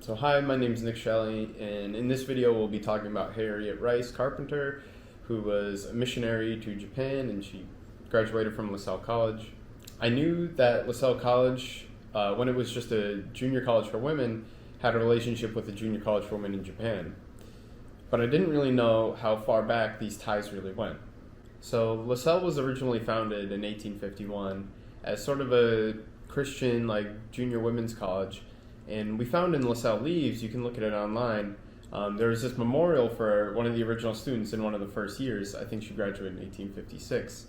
So hi, my name is Nick Shelley, and in this video we'll be talking about Harriet Rice Carpenter, who was a missionary to Japan, and she graduated from Lasell College. I knew that Lasell College, when it was just a junior college for women, had a relationship with a junior college for women in Japan. But I didn't really know how far back these ties really went. So Lasell was originally founded in 1851 as sort of a Christian, junior women's college. And we found in Lasell Leaves, you can look at it online, there was this memorial for one of the original students in one of the first years. I think she graduated in 1856,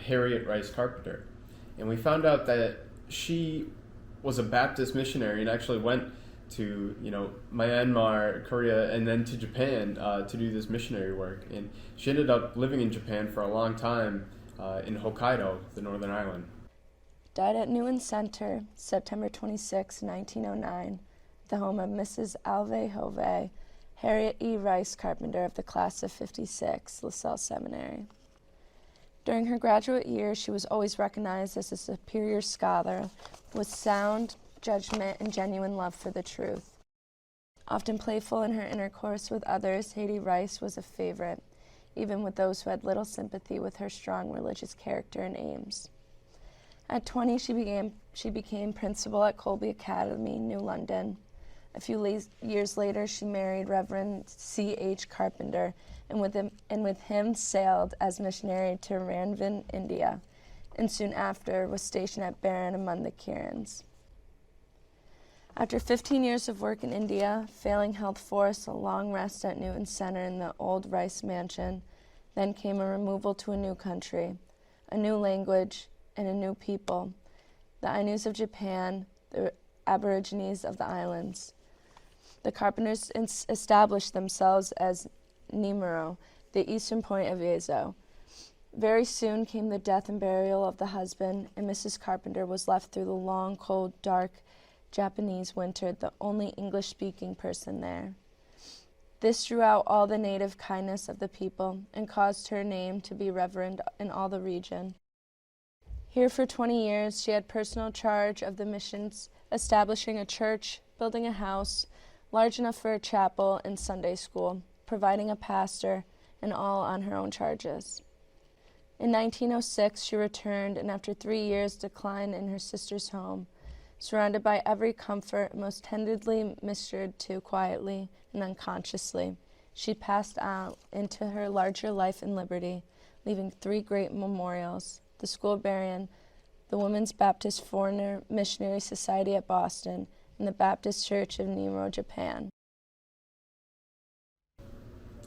Harriet Rice Carpenter. And we found out that she was a Baptist missionary and actually went to, Myanmar, Korea, and then to Japan to do this missionary work. And she ended up living in Japan for a long time in Hokkaido, the northern island. Died at Newman Center, September 26, 1909, the home of Mrs. Alve Hove, Harriet E. Rice Carpenter of the class of 56, Lasell Seminary. During her graduate years, she was always recognized as a superior scholar with sound judgment and genuine love for the truth. Often playful in her intercourse with others, Harriet Rice was a favorite, even with those who had little sympathy with her strong religious character and aims. At 20, she became principal at Colby Academy, New London. A few years later, she married Reverend C.H. Carpenter, and with him sailed as missionary to Ranvin, India, and soon after was stationed at Baron among the Kirans. After 15 years of work in India, failing health forced a long rest at Newton Center in the old Rice Mansion. Then came a removal to a new country, a new language, and a new people, the Ainus of Japan, the Aborigines of the islands. The Carpenters established themselves as Nimuro, the eastern point of Yezo. Very soon came the death and burial of the husband, and Mrs. Carpenter was left through the long, cold, dark Japanese winter, the only English-speaking person there. This drew out all the native kindness of the people and caused her name to be revered in all the region. Here for 20 years, she had personal charge of the missions, establishing a church, building a house, large enough for a chapel and Sunday school, providing a pastor, and all on her own charges. In 1906, she returned, and after 3 years declined in her sister's home, surrounded by every comfort, most tenderly ministered to quietly and unconsciously. She passed out into her larger life and liberty, leaving 3 great memorials: the School of Berean, the Women's Baptist Foreigner Missionary Society at Boston, and the Baptist Church of Nimuro, Japan.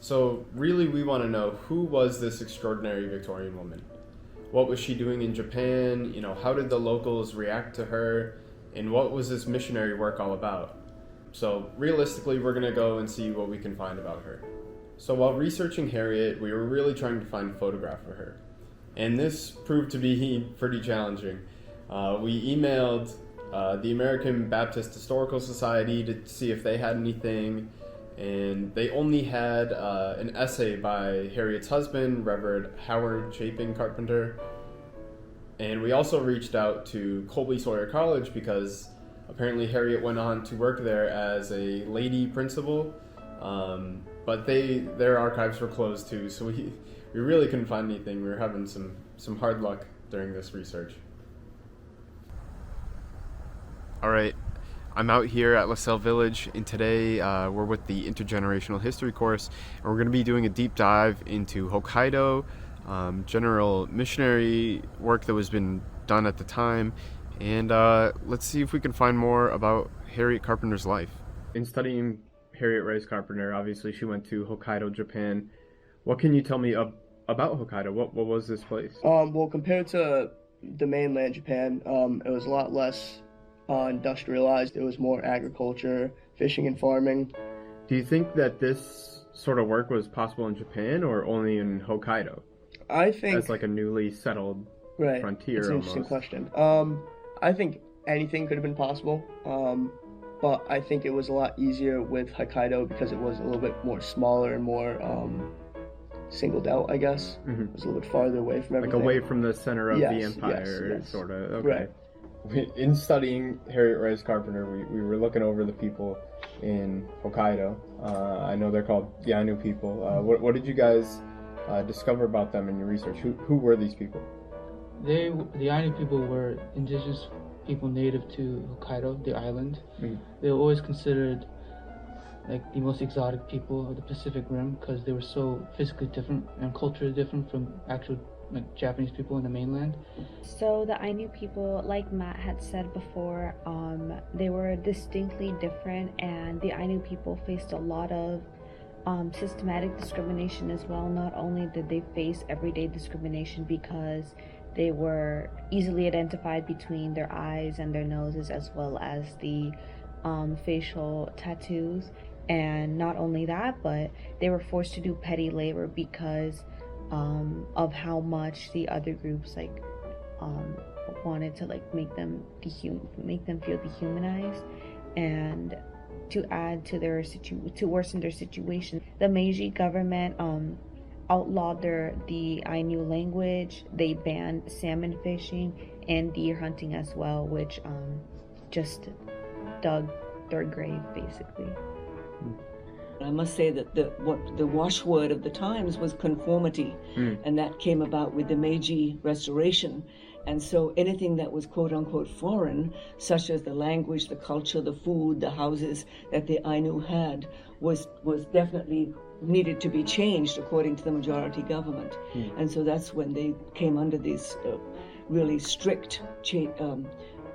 So really we want to know, who was this extraordinary Victorian woman? What was she doing in Japan? How did the locals react to her? And what was this missionary work all about? So realistically, we're going to go and see what we can find about her. So while researching Harriet, we were really trying to find a photograph of her. And this proved to be pretty challenging. We emailed the American Baptist Historical Society to see if they had anything, and they only had an essay by Harriet's husband, Reverend Howard Chapin Carpenter. And we also reached out to Colby Sawyer College because apparently Harriet went on to work there as a lady principal, but their archives were closed too, so we really couldn't find anything. We were having some hard luck during this research. All right, I'm out here at Lasell Village, and today we're with the intergenerational history course, and we're going to be doing a deep dive into Hokkaido, general missionary work that was been done at the time, and let's see if we can find more about Harriet Carpenter's life. In studying Harriet Rice Carpenter, obviously she went to Hokkaido, Japan. What can you tell me about Hokkaido? What was this place? Well, compared to the mainland Japan, it was a lot less industrialized. It was more agriculture, fishing and farming. Do you think that this sort of work was possible in Japan or only in Hokkaido? I think as a newly settled frontier. It's an almost. Interesting question. I think anything could have been possible, but I think it was a lot easier with Hokkaido because it was a little bit more smaller and more singled out, I guess. Mm-hmm. It was a little bit farther away from everything. Away from the center of the empire, yes. sort of. Okay. Right. In studying Harriet Rice Carpenter, we were looking over the people, in Hokkaido. I know they're called the Ainu people. What did you guys discover about them in your research? Who were these people? The Ainu people were indigenous people native to Hokkaido, the island. Mm-hmm. They were always considered like the most exotic people of the Pacific Rim because they were so physically different and culturally different from actual like Japanese people in the mainland. So the Ainu people, like Matt had said before, they were distinctly different, and the Ainu people faced a lot of systematic discrimination as well. Not only did they face everyday discrimination because they were easily identified between their eyes and their noses, as well as the facial tattoos. And not only that, but they were forced to do petty labor because of how much the other groups wanted to make them feel dehumanized, and to add to to worsen their situation, the Meiji government outlawed the Ainu language. They banned salmon fishing and deer hunting as well, which just dug their grave basically. I must say that the watchword of the times was conformity, and that came about with the Meiji Restoration. And so anything that was quote unquote foreign, such as the language, the culture, the food, the houses that the Ainu had, was definitely needed to be changed according to the majority government. And so that's when they came under these really strict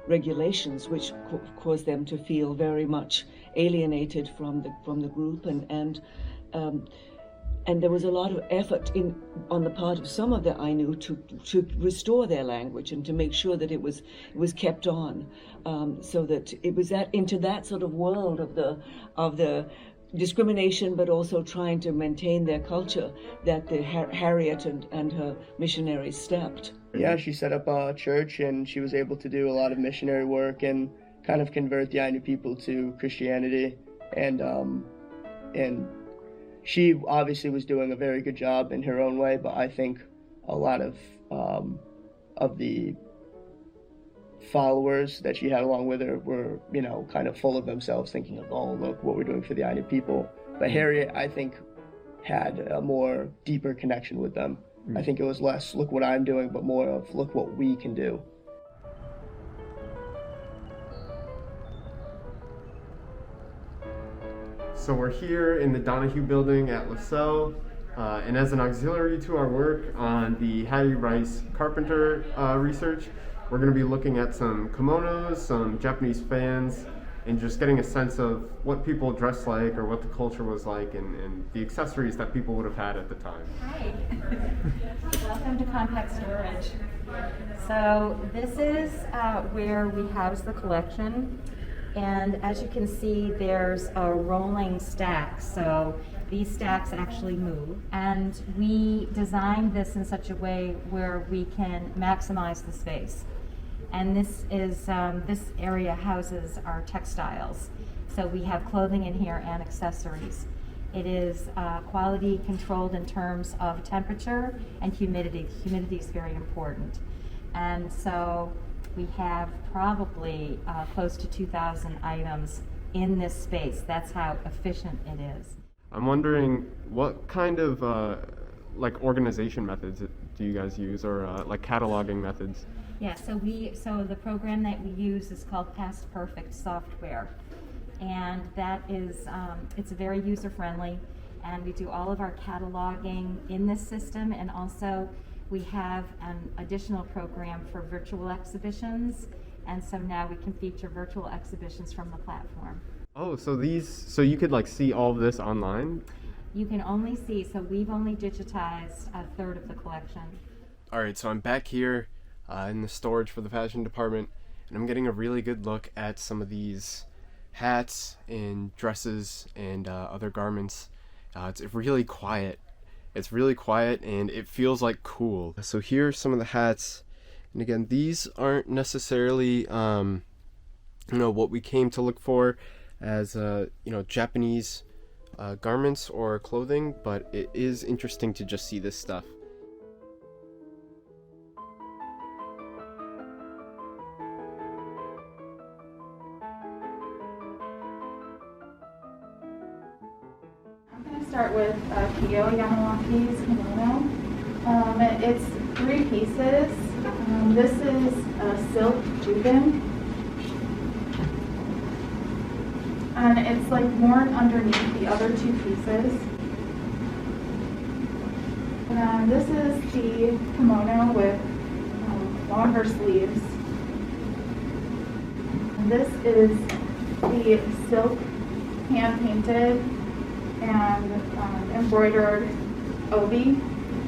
regulations, which caused them to feel very much alienated from the group, and there was a lot of effort on the part of some of the Ainu to restore their language and to make sure that it was kept on, so that it was into that sort of world of the discrimination, but also trying to maintain their culture, that the Harriet and her missionaries stepped. Yeah, she set up a church, and she was able to do a lot of missionary work and kind of convert the Ainu people to Christianity, and she obviously was doing a very good job in her own way, but I think a lot of the followers that she had along with her were, kind of full of themselves, thinking of, oh, look what we're doing for the Ainu people. But Harriet, I think, had a more deeper connection with them. I think it was less, look what I'm doing, but more of, look what we can do. So we're here in the Donahue building at Lasell, and as an auxiliary to our work on the Hattie Rice Carpenter research, we're going to be looking at some kimonos, some Japanese fans, and just getting a sense of what people dressed like or what the culture was like, and the accessories that people would have had at the time. Hi, welcome to Compact Storage. So this is where we house the collection, and as you can see, there's a rolling stack, so these stacks actually move, and we designed this in such a way where we can maximize the space. And this area houses our textiles. So we have clothing in here and accessories. It is quality controlled in terms of temperature and humidity. Humidity is very important. And so we have probably close to 2,000 items in this space. That's how efficient it is. I'm wondering what kind of organization methods do you guys use, or cataloging methods? Yeah, so the program that we use is called Past Perfect software, and that is it's very user friendly, and we do all of our cataloging in this system, and also we have an additional program for virtual exhibitions, and so now we can feature virtual exhibitions from the platform. Oh, so you could see all of this online? You can only see, so we've only digitized a third of the collection. All right, so I'm back here in the storage for the fashion department, and I'm getting a really good look at some of these hats and dresses and other garments. It's really quiet. It's really quiet, and it feels cool. So here are some of the hats, and again, these aren't necessarily what we came to look for as Japanese garments or clothing, but it is interesting to just see this stuff. I'm going to start with Kiyo Yamawaki's kimono. It's 3 pieces. This is a silk juban. And it's like worn underneath the other 2 pieces. And then this is the kimono with longer sleeves. And this is the silk hand-painted and embroidered obi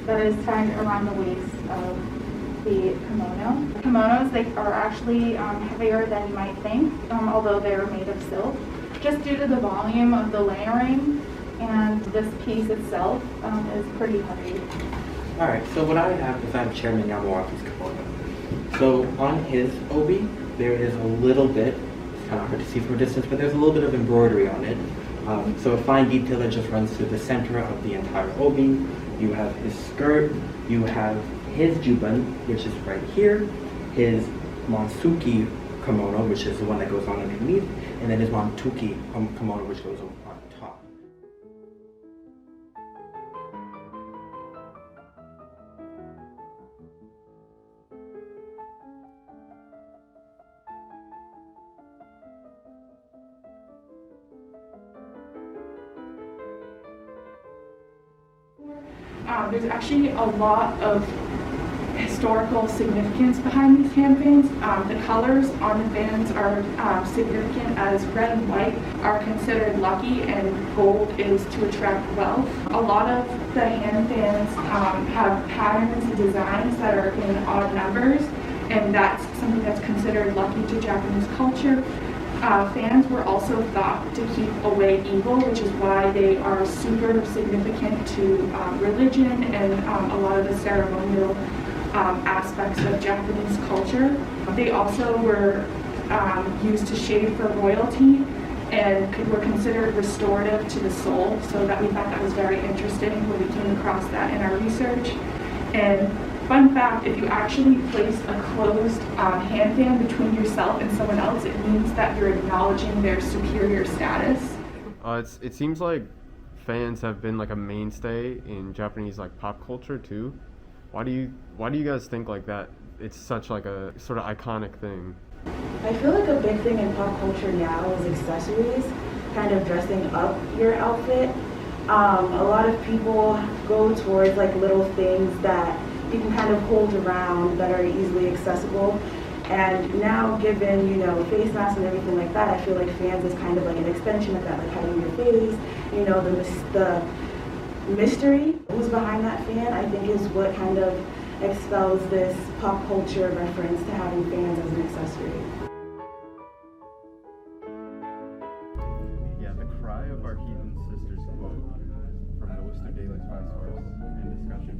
that is tied around the waist of the kimono. Kimonos, they are actually heavier than you might think, although they're made of silk, just due to the volume of the layering, and this piece itself is pretty heavy. Alright, so what I have is I have Chairman Yamawaki's kimono. So on his obi, there is a little bit, it's kind of hard to see from a distance, but there's a little bit of embroidery on it. So a fine detail that just runs through the center of the entire obi. You have his skirt, you have his juban, which is right here, his monsuki kimono, which is the one that goes on underneath, and then his montuki kimono, which goes on top. There's actually a lot of historical significance behind these hand fans. The colors on the fans are significant, as red and white are considered lucky and gold is to attract wealth. A lot of the hand fans have patterns and designs that are in odd numbers, and that's something that's considered lucky to Japanese culture. Fans were also thought to keep away evil, which is why they are super significant to religion and a lot of the ceremonial aspects of Japanese culture. They also were used to shade for royalty and were considered restorative to the soul, so that we thought that was very interesting when we came across that in our research. And fun fact, if you actually place a closed hand fan between yourself and someone else, it means that you're acknowledging their superior status. It seems like fans have been like a mainstay in Japanese like pop culture too. Why do you guys think like that? It's such like a sort of iconic thing. I feel like a big thing in pop culture now is accessories, kind of dressing up your outfit. A lot of people go towards like little things that you can kind of hold around that are easily accessible. And now, given, you know, face masks and everything like that, I feel like fans is kind of like an extension of that, like hiding your face. You know, the mystery who's behind that fan, I think, is what kind of expels this pop culture reference to having fans as an accessory. Yeah, the cry of our heathen sisters quote from the Worcester Daily Spy source and discussion.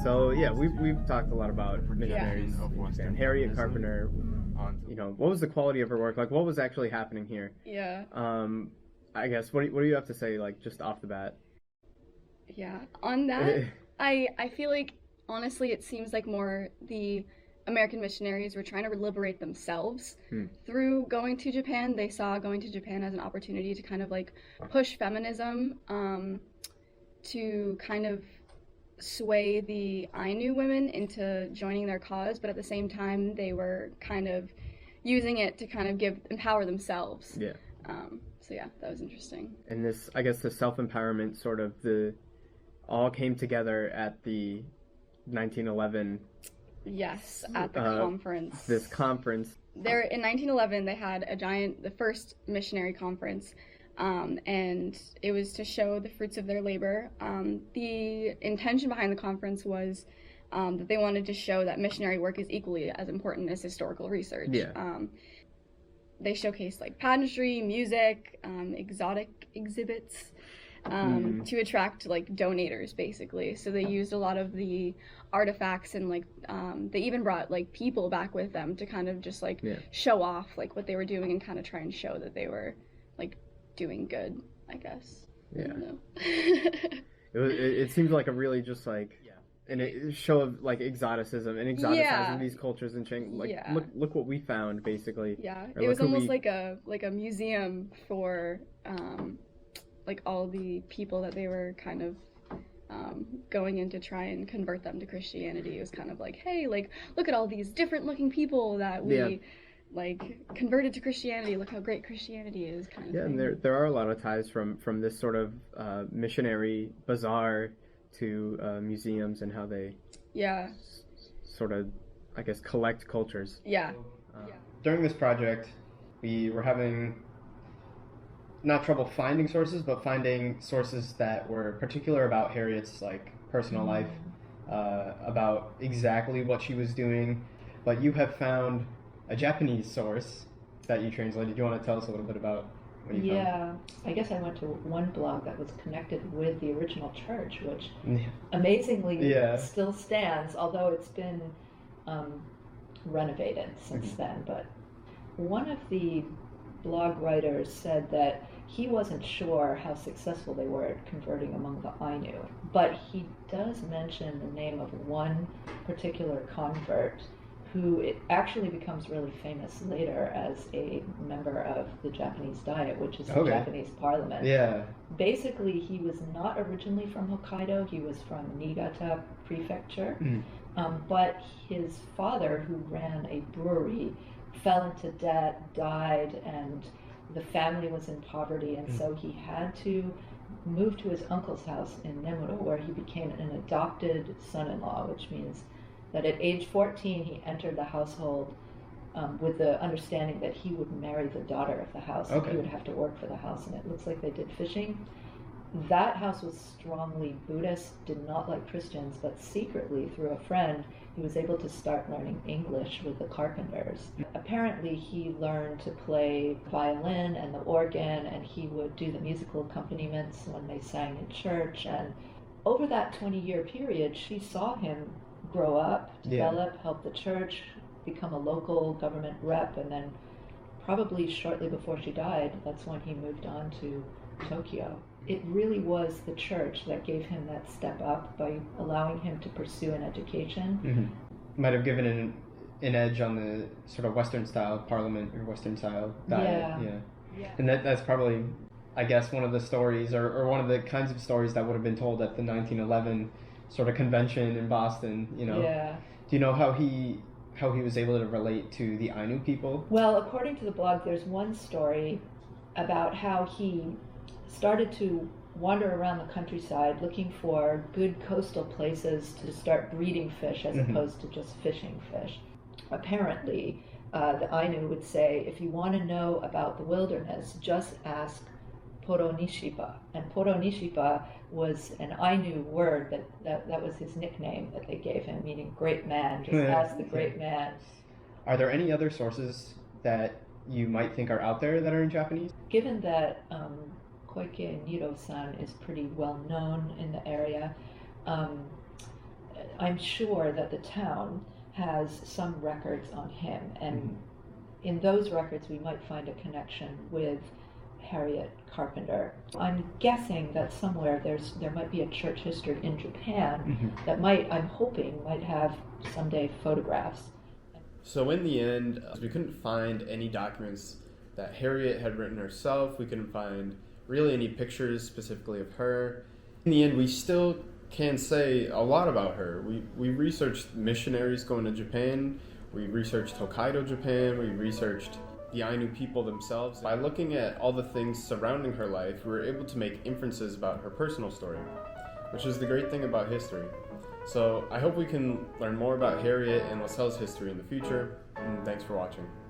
So yeah, we've talked a lot about missionaries and Harriet Carpenter. You know, what was the quality of her work? Like, what was actually happening here? Yeah. I guess what do you have to say, like, just off the bat? Yeah, on that, I feel like honestly it seems like more the American missionaries were trying to liberate themselves through going to Japan. They saw going to Japan as an opportunity to kind of like push feminism, to kind of sway the Ainu women into joining their cause, but at the same time they were kind of using it to kind of empower themselves. Yeah. So yeah, that was interesting. And this, I guess, the self-empowerment sort of all came together at the 1911. Yes, at the conference. This conference. There in 1911, they had the first missionary conference, and it was to show the fruits of their labor. The intention behind the conference was that they wanted to show that missionary work is equally as important as historical research. Yeah. They showcased like pageantry, music, exotic exhibits, to attract like donators, basically. So they used a lot of the artifacts, and like they even brought like people back with them to kind of just like show off like what they were doing and kind of try and show that they were like doing good, I guess. Yeah. I don't know. It seems like a really just like a show of like exoticism and exoticizing these cultures and showing like look what we found, basically. Yeah, it was almost like a museum for like all the people that they were kind of going in to try and convert them to Christianity. It was kind of like, hey, like, look at all these different looking people that we like converted to Christianity. Look how great Christianity is, kind of thing. And there are a lot of ties from this sort of missionary bazaar to museums and how they sort of, I guess, collect cultures. During this project, we were having not trouble finding sources, but finding sources that were particular about Harriet's like personal life, about exactly what she was doing. But you have found a Japanese source that you translated. Do you want to tell us a little bit about what you found? I guess I went to one blog that was connected with the original church, which amazingly still stands, although it's been renovated since then. But one of the blog writers said that he wasn't sure how successful they were at converting among the Ainu, but he does mention the name of one particular convert who it actually becomes really famous later as a member of the Japanese Diet, which is the Japanese parliament. Basically, he was not originally from Hokkaido, he was from Niigata Prefecture, but his father, who ran a brewery, fell into debt, died, and the family was in poverty, and so he had to move to his uncle's house in Nemuro, where he became an adopted son-in-law, which means that at age 14 he entered the household with the understanding that he would marry the daughter of the house. He would have to work for the house, and it looks like they did fishing. That house was strongly Buddhist, did not like Christians, but secretly, through a friend, he was able to start learning English with the carpenters. Apparently, he learned to play violin and the organ, and he would do the musical accompaniments when they sang in church. And over that 20-year period, she saw him grow up, develop, help the church, become a local government rep, and then probably shortly before she died, that's when he moved on to Tokyo. It really was the church that gave him that step up by allowing him to pursue an education. Might have given an edge on the sort of Western style parliament or Western style diet. And that's probably, I guess, one of the stories or one of the kinds of stories that would have been told at the 1911 sort of convention in Boston, you know. Do you know how he was able to relate to the Ainu people? Well, according to the blog, there's one story about how he started to wander around the countryside looking for good coastal places to start breeding fish as opposed to just fishing fish. Apparently, the Ainu would say, if you want to know about the wilderness, just ask Poronishipa. And Poronishipa was an Ainu word that was his nickname that they gave him, meaning great man. Just ask the great man. Are there any other sources that you might think are out there that are in Japanese? Given that Koike Niro-san is pretty well known in the area, I'm sure that the town has some records on him, and in those records we might find a connection with Harriet Carpenter. I'm guessing that somewhere there might be a church history in Japan that I'm hoping might have someday photographs. So in the end, we couldn't find any documents that Harriet had written herself. We couldn't find really any pictures specifically of her. In the end, we still can say a lot about her. We researched missionaries going to Japan. We researched Hokkaido, Japan. We researched the Ainu people themselves. By looking at all the things surrounding her life, we were able to make inferences about her personal story, which is the great thing about history. So I hope we can learn more about Harriet and Lasell's history in the future, and thanks for watching.